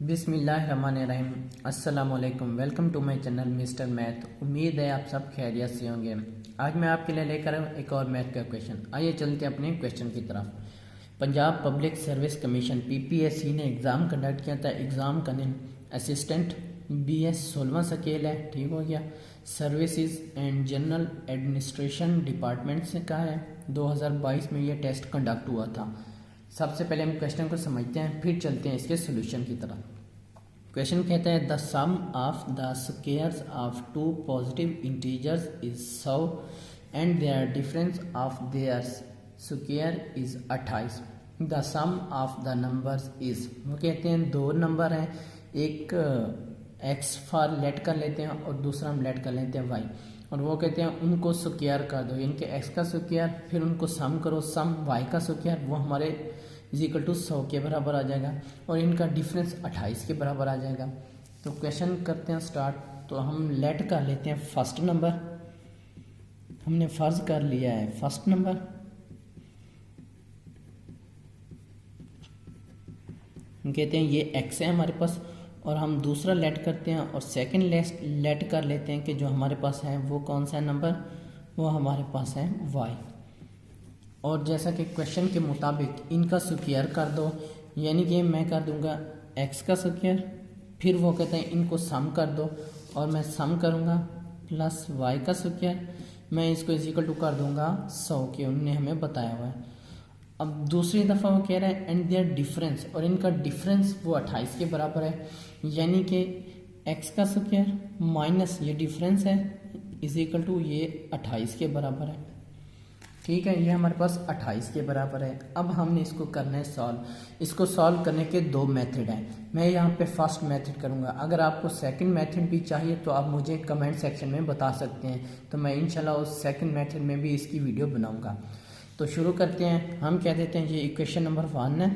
बिस्मिल्लाहिर्रहमानिर्रहीम। अस्सलामुअलैकुम। Welcome to my channel mister math. उम्मीद है आप सब खैरियत से होंगे। आज मैं आपके लिए लेकर आया एक और मैथ का क्वेश्चन। आइए चलते हैं अपने क्वेश्चन की तरफ। Punjab public service commission PPSC ने एग्ज़ाम कंडक्ट किया था। एग्ज़ाम का नेम असिस्टेंट BS 16वां स्केल है, ठीक हो गया। Services and general administration department से कहा है 2022 में ये टेस्ट कंडक्ट हुआ था। सबसे पहले हम क्वेश्चन को समझते हैं, फिर चलते हैं इसके सोल्यूशन की तरफ। क्वेश्चन कहता है the sum of the squares of two positive integers is 100 and their difference of their square is 28। The sum of the numbers is, वो कहते हैं दो नंबर हैं, एक एक्स फॉर लेट कर लेते हैं और दूसरा हम लेट कर लेते हैं वाई, और वो कहते हैं उनको स्क्वायर कर दो, यानी कि एक्स का स्क्वायर, फिर उनको सम करो, सम वाई का स्क्वायर, वो हमारे इजिकल टू 100 के बराबर आ जाएगा, और इनका डिफरेंस 28 के बराबर आ जाएगा। तो क्वेश्चन करते हैं स्टार्ट। तो हम लेट कर लेते हैं फर्स्ट नंबर, हमने फर्ज कर लिया है फर्स्ट नंबर, हम कहते हैं ये एक्स है हमारे पास, और हम दूसरा लेट करते हैं और सेकंड लेट कर लेते हैं कि जो हमारे पास है वो कौन सा नंबर, वो हमारे पास है वाई। और जैसा कि क्वेश्चन के मुताबिक इनका स्क्वायर कर दो, यानी कि मैं कर दूंगा एक्स का स्क्वायर, फिर वो कहते हैं इनको सम कर दो, और मैं सम करूंगा प्लस वाई का स्क्वायर, मैं इसको इक्वल टू कर दूंगा 100 के, उन्होंने हमें बताया हुआ है। अब दूसरी दफ़ा वो कह रहा है एंड देयर डिफरेंस, और इनका डिफरेंस वो 28 के बराबर है, यानी कि एक्स का स्क्वायर माइनस ये डिफरेंस है इज इक्वल टू ये 28 के बराबर है, ठीक है। ये हमारे पास 28 के बराबर है। अब हमने इसको करना है सॉल्व। इसको सॉल्व करने के दो मेथड हैं, मैं यहाँ पे फर्स्ट मेथड करूँगा। अगर आपको सेकंड मेथड भी चाहिए तो आप मुझे कमेंट सेक्शन में बता सकते हैं, तो मैं इंशाल्लाह उस सेकंड मेथड में भी इसकी वीडियो बनाऊँगा। तो शुरू करते हैं। हम कह देते हैं ये इक्वेशन नंबर 1 है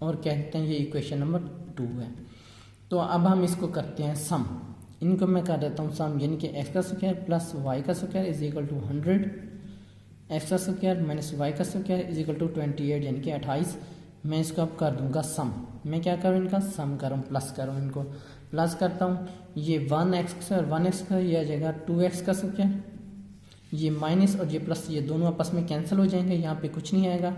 और कह देते हैं ये इक्वेशन नंबर 2 है। तो अब हम इसको करते हैं सम, इनको मैं कर देता हूँ सम, यानी कि एक्स का स्क्वायर प्लस वाई का square is equal to 100, x का स्क्वायर माइनस वाई का स्क्वायर इज इक्वल टू 28 यानी कि 28। मैं इसको अब कर दूंगा सम, मैं क्या करूँ इनका सम करूँ, प्लस करूँ, इनको प्लस करता हूँ। ये 1x और 1x का ये आ जाएगा 2x का स्क्वायर, ये माइनस और ये प्लस, ये दोनों आपस में कैंसिल हो जाएंगे, यहाँ पे कुछ नहीं आएगा।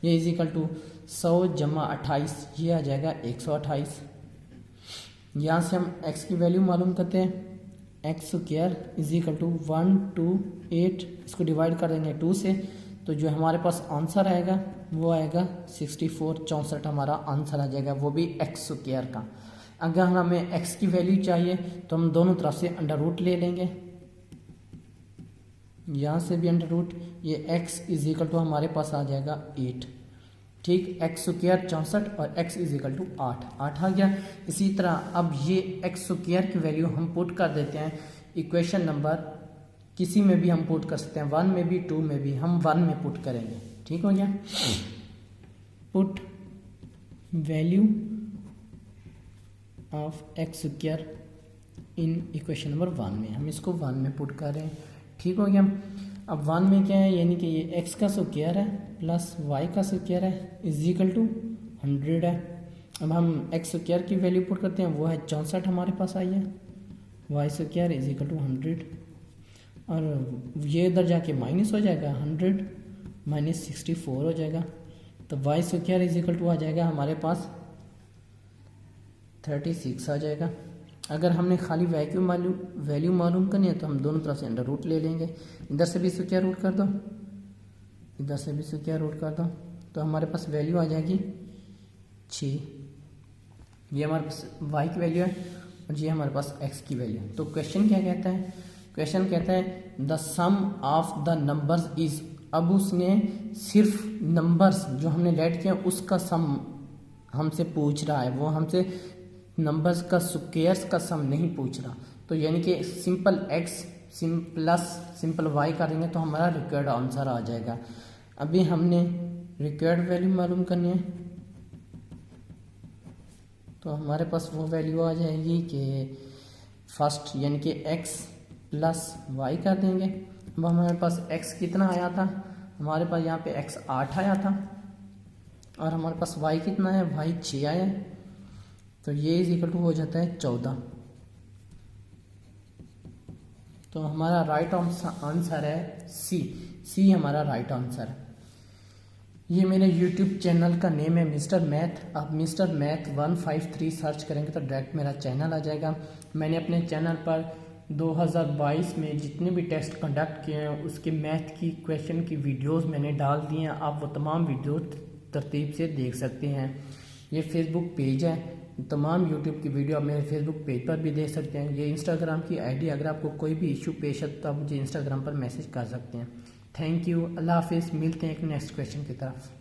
ये इज इक्वल टू 100 जमा 28, ये आ जाएगा 128। यहाँ से हम x की वैल्यू मालूम करते हैं, x square is equal to 128, इसको डिवाइड कर देंगे 2 से, तो जो हमारे पास आंसर आएगा वो आएगा 64 हमारा आंसर आ जाएगा, वो भी एक्स स्क्वायर का। अगर हमें एक्स की वैल्यू चाहिए तो हम दोनों तरफ से अंडर रूट ले लेंगे, यहाँ से भी अंडर रूट, ये एक्स इज इक्वल टू हमारे पास आ जाएगा 8, ठीक। एक्स स्क्वायर 64 और x इज इक्वल टू 8 आ गया। इसी तरह अब ये एक्स स्क्वायर की वैल्यू हम पुट कर देते हैं इक्वेशन नंबर, किसी में भी हम पुट कर सकते हैं, 1 में भी 2 में भी, हम 1 में पुट करेंगे, ठीक हो गया। Put value of x square in equation number 1 में, हम इसको 1 में पुट कर रहे हैं, ठीक हो गया। अब 1 में क्या है, यानी कि ये x का स्क्वायर है प्लस y का स्क्वायर है इज इक्वल टू 100 है। अब हम x स्क्वायर की वैल्यू पुट करते हैं, वो है 64 हमारे पास आई है, y square is equal to 100, और ये इधर जाके माइनस हो जाएगा, 100 माइनस 64 हो जाएगा, तो y square is equal to आ जाएगा हमारे पास 36 आ जाएगा। अगर हमने खाली वैल्यू मालूम करनी है तो हम दोनों तरफ से अंडर रूट ले लेंगे, इधर से भी स्क्वायर रूट कर दो, इधर से भी स्क्वायर रूट कर दो, तो हमारे पास वैल्यू आ जाएगी 6। ये हमारे पास y की वैल्यू है और ये हमारे पास x की वैल्यू है। तो क्वेश्चन क्या कहता है, क्वेश्चन कहता है the sum of the numbers is, अब उसने सिर्फ नंबर्स जो हमने लेट किया उसका सम हमसे पूछ रहा है, वो हमसे नंबर्स का स्क्वायर्स का सम नहीं पूछ रहा। तो यानी कि simple x plus simple y कर देंगे तो हमारा रिक्वायर्ड आंसर आ जाएगा। अभी हमने रिक्वायर्ड वैल्यू मालूम करनी है, तो हमारे पास वो वैल्यू आ जाएगी कि फर्स्ट यानी कि x प्लस y कर देंगे। अब हमारे पास x कितना आया था, हमारे पास यहाँ पे x 8 आया था, और हमारे पास y कितना है, y 6 आया है। तो ये इज इक्वल टू हो जाता है 14। तो हमारा राइट आंसर है सी हमारा राइट आंसर है। ये मेरे YouTube चैनल का नेम है मिस्टर मैथ। आप मिस्टर मैथ 153 सर्च करेंगे तो डायरेक्ट मेरा चैनल आ जाएगा। मैंने अपने चैनल पर 2022 में जितने भी टेस्ट कंडक्ट किए हैं उसके मैथ की क्वेश्चन की वीडियोस मैंने डाल दी हैं। आप वो तमाम वीडियो तरतीब से देख सकते हैं। ये फेसबुक पेज है, तमाम यूट्यूब की वीडियो आप मेरे फेसबुक पेज पर भी देख सकते हैं। ये इंस्टाग्राम की आईडी, अगर आपको कोई भी इशू पेश है तो आप मुझे इंस्टाग्राम पर मैसेज कर सकते हैं। थैंक यू, अल्लाह हाफिज़। मिलते हैं एक नेक्स्ट क्वेश्चन की तरफ।